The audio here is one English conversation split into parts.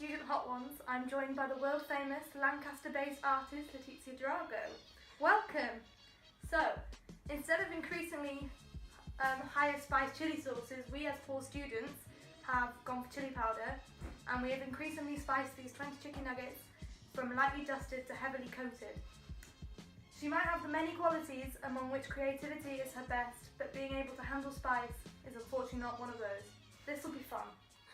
Student Hot Ones, I'm joined by the world famous Lancaster-based artist Letizia. Welcome! So, instead of increasingly higher spice chili sauces, we as 4 students have gone for chili powder, and we have increasingly spiced these 20 chicken nuggets from lightly dusted to heavily coated. She might have the many qualities among which creativity is her best, but being able to handle spice is unfortunately not one of those. This will be fun.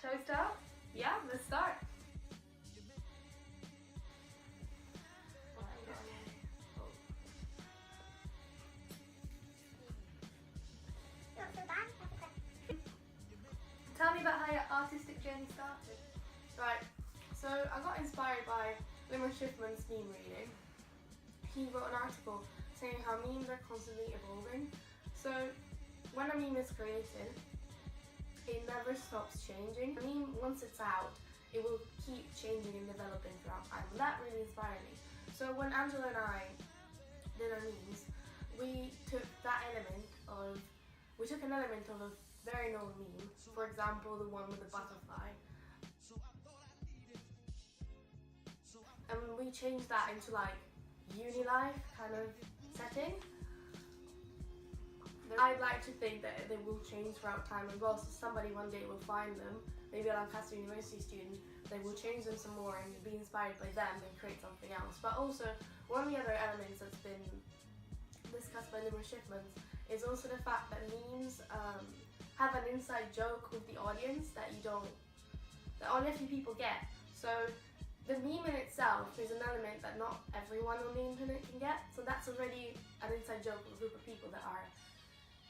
Shall we start? Yeah, let's start. Tell me about how your artistic journey started. Right, so I got inspired by Limor Shifman's meme reading. He wrote an article saying how memes are constantly evolving. So when a meme is created, it never stops changing. A meme, once it's out, it will keep changing and developing throughout time. And that really inspired me. So when Angela and I did our memes, we took an element of a very known meme. For example, the one with the butterfly. And we changed that into like uni life kind of setting. I'd like to think that they will change throughout time as well, so somebody one day will find them, maybe a Lancaster University student, they will change them some more and be inspired by them and create something else. But also, one of the other elements that's been discussed by Limor Shifman is also the fact that memes have an inside joke with the audience that only a few people get. So the meme in itself is an element that not everyone on the internet can get, so that's already an inside joke with a group of people that are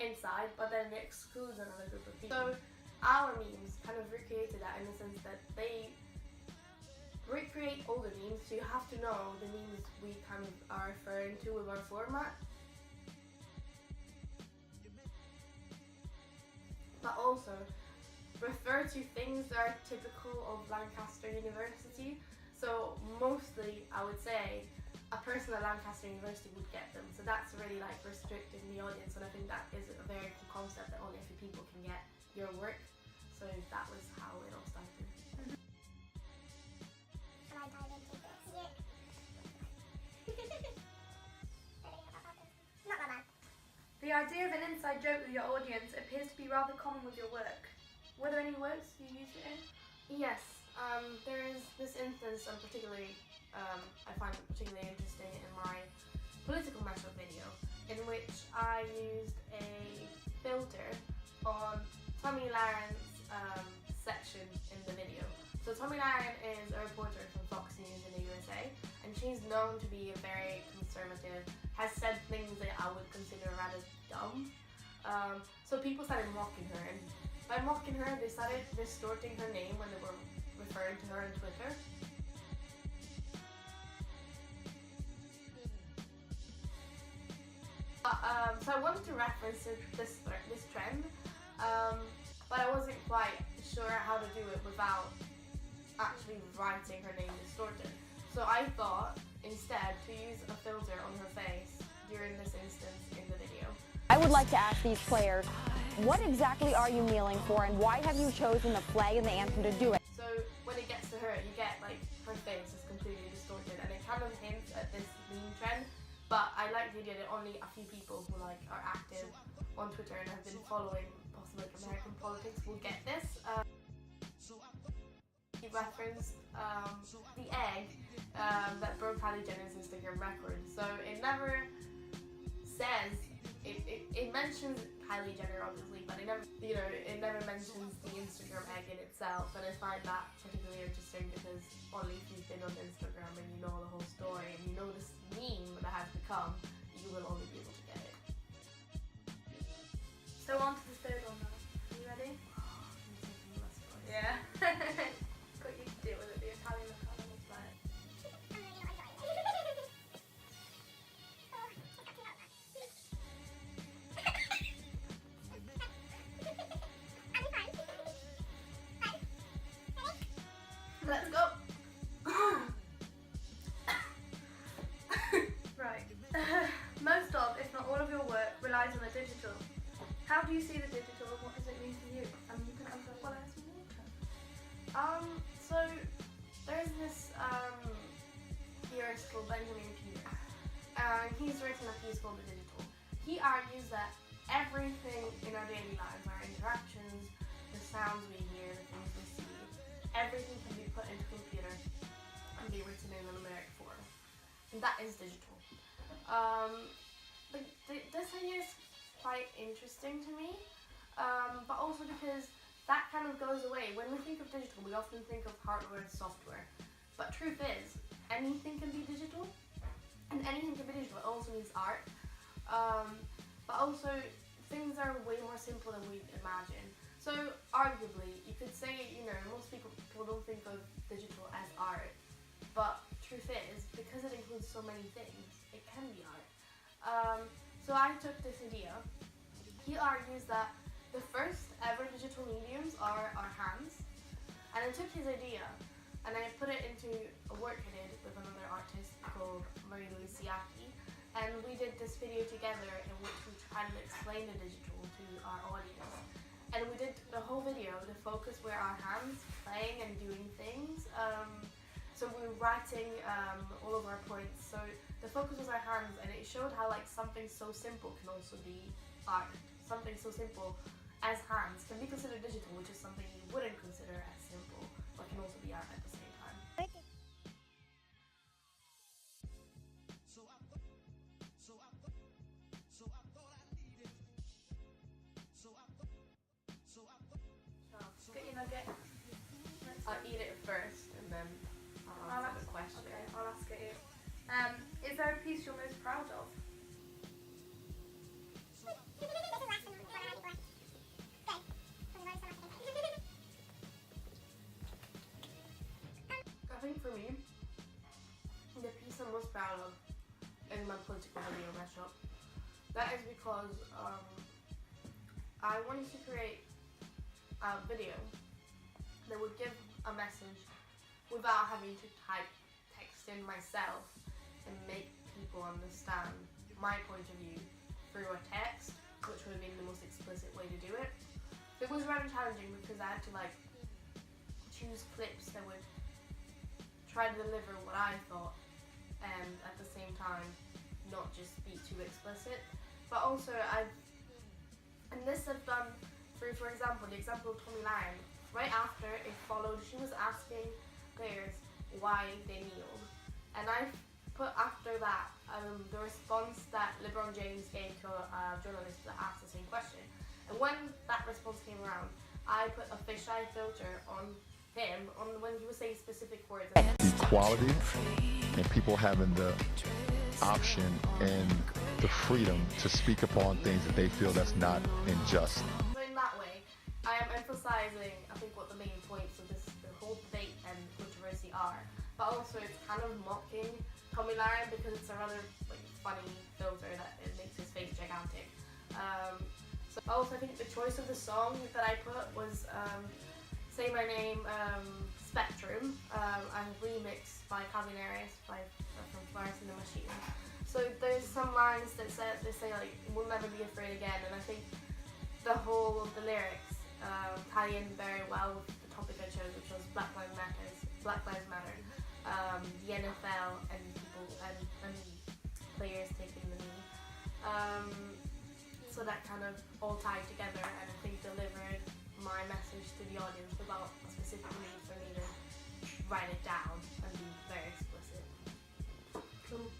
inside, but then it excludes another group of people. So our memes kind of recreated that in the sense that they recreate older memes, so you have to know the memes we kind of are referring to with our format. But also refer to things that are typical of Lancaster University. So mostly, I would say, a person at Lancaster University would get them. So that's really like restricting the audience, and I think that is a very cool concept that only a few people can get your work. So that was how it all started. Shall I dive into this? Yeah. Not that bad. The idea of an inside joke with your audience appears to be rather common with your work. Were there any works you used it in? Yes, there is this instance, and particularly I find it particularly interesting in my political mashup video, in which I used a filter on Tommy Laren's section in the video. So Tommy Laren is a reporter from Fox News in the USA, and she's known to be a very conservative, has said things that I would consider rather dumb. So people started mocking her, and by mocking her, they started distorting her name when they were referring to her on Twitter. So I wanted to reference this trend, but I wasn't quite sure how to do it without actually writing her name distorted. So I thought instead to use a filter on her face during this instance in the video. I would like to ask these players, what exactly are you kneeling for, and why have you chosen the flag and the anthem to do it? So when it gets to her, you get like her face is completely distorted, and it kind of hints at this meme trend. But I like the idea that only a few people who like are active on Twitter and have been following possibly American politics will get this. He referenced the egg that broke Kylie Jenner's Instagram record. So it never says, it mentions Kylie Jenner obviously, but it never mentions the Instagram egg in itself. And I find that particularly interesting because only if you've been on Instagram and you know the whole story and you know this meme that has become, you will only be able to get it. So on to the third one now. Are you ready? Yeah. Got you to deal with it, the Italian economy player. Let's go. Right. Most of, if not all of your work relies on the digital. How do you see the digital and what does it mean to you? You can answer what else you want. So artist called Benjamin Peter, and he's written a piece called The Digital. He argues that everything in our daily lives, our interactions, the sounds we hear, the things we see, everything can be put into a computer and be written in a numeric form. And that is digital. This idea is quite interesting to me, but also because that kind of goes away. When we think of digital, we often think of hardware and software. But truth is, anything can be digital, and anything can be digital. It also means art. But also, things are way more simple than we imagine. So, arguably, you could say, most people don't think of digital as art. But truth is, because it includes so many things, it can be art. So I took this idea. He argues that the first ever digital mediums are our hands. And I took his idea and I put it into a work I did with another artist called Marie Louse. And we did this video together in which we tried to explain the digital to our audience. And we did the whole video, the focus were our hands playing and doing things. So we were writing all of our points. So the focus was our hands, and it showed how something so simple can also be art. Something so simple as hands can be considered digital, which is something you wouldn't consider as simple, but can also be art at the same time. Get your nugget. I'll eat it first, and then I'll answer the question. Okay, I'll ask it you. Is there a piece you're most proud of? I think for me, the piece I'm most proud of is my political video Mashup. That is because I wanted to create a video that would give a message without having to type text in myself and make people understand my point of view through a text, which would have been the most explicit way to do it. It was rather challenging because I had to choose clips that would try to deliver what I thought and at the same time not just be too explicit. But also and this I've done through, for example, the example of Tommy Lyon. Right after it followed, she was asking players why they kneeled. And I put after that the response that LeBron James gave to a journalist that asked the same question. And when that response came around, I put a fisheye filter on him when he was saying specific words. Equality and people having the option and the freedom to speak upon things that they feel that's not unjust. So in that way, I am emphasizing, I think, what the main points of the whole debate and controversy are. But also it's kind of mocking Tommy Lyon because it's a rather funny filter that it makes his face gigantic. So also I think the choice of the song that I put was Say My Name, Spectrum, a remix by Calvin Harris from Florence and the Machine. So there's some lines that say we'll never be afraid again, and I think the lyrics tie in very well with the topic I chose, which was Black Lives Matter, the NFL and people and players taking the knee. So that kind of all tied together, and I think delivered my message to the audience without a specific need for me to write it down and be very explicit. Cool.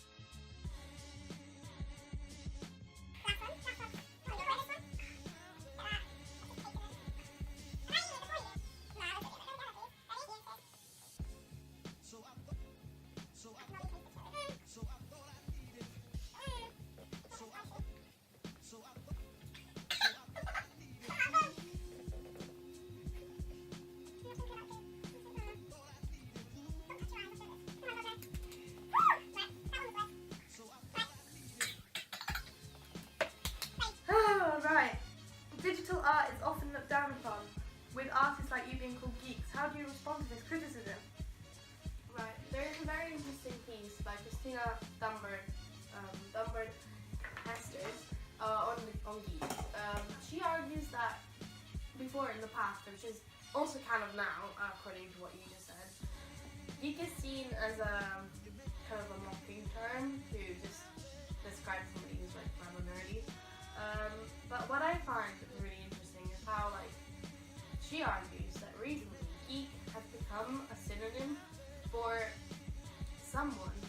Digital art is often looked down upon, with artists like you being called geeks. How do you respond to this criticism? Right, there is a very interesting piece by Christina Dunbar-Hester on Geek. She argues that before in the past, which is also kind of now, according to what you just said, Geek is seen as a kind of a But what I find really interesting is how, like, she argues that recently geek has become a synonym for someone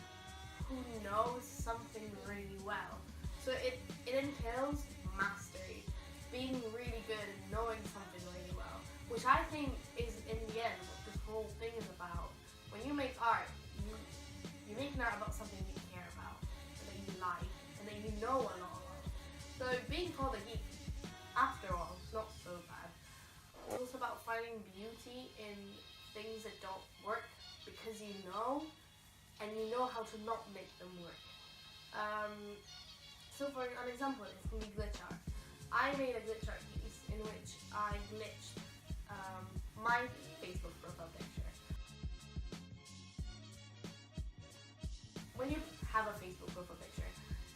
who knows something really well. So it entails mastery, being really good and knowing something really well, which I think is in the end what this whole thing is about. When you make art, you make an art about something you care about, and that you like, and that you know a lot of. So being called a geek, after all, is not so bad. It's also about finding beauty in things that don't work because you know, and you know how to not make them work. So for an example, this can be glitch art. I made a glitch art piece in which I glitched my Facebook profile picture. When you have a Facebook profile picture,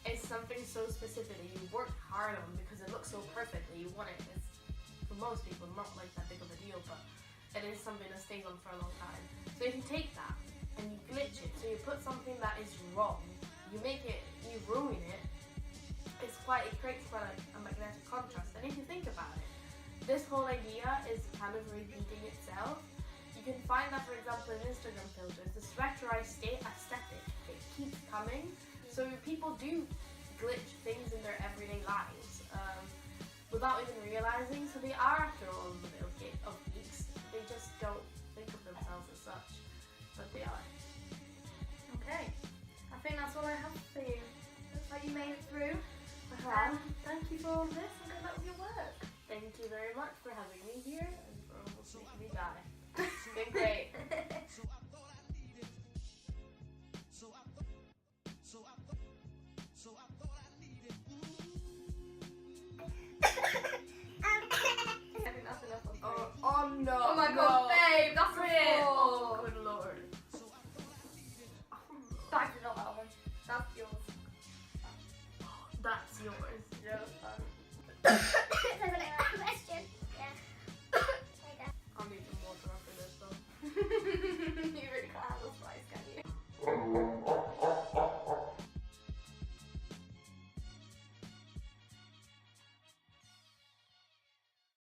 it's something so specific that you worked hard on because it looks so perfectly. You want it. It's, for most people, not like that big of a deal, but it is something that stays on for a long time. So if you take that and you glitch it, so you put something that is wrong, you make it, you ruin it, it creates quite a magnetic contrast. And if you think about it, this whole idea is kind of repeating itself. You can find that, for example, in Instagram filters, this vectorized aesthetic, it keeps coming. So people do glitch things in their everyday lives without even realizing. So they are, after all, a bit of geeks. They just don't think of themselves as such, but they are. Okay, I think that's all I have for you. Looks like you made it through. Thank you for all of this and good luck with your work. Thank you very much for having me here and for almost making me die. It's been great.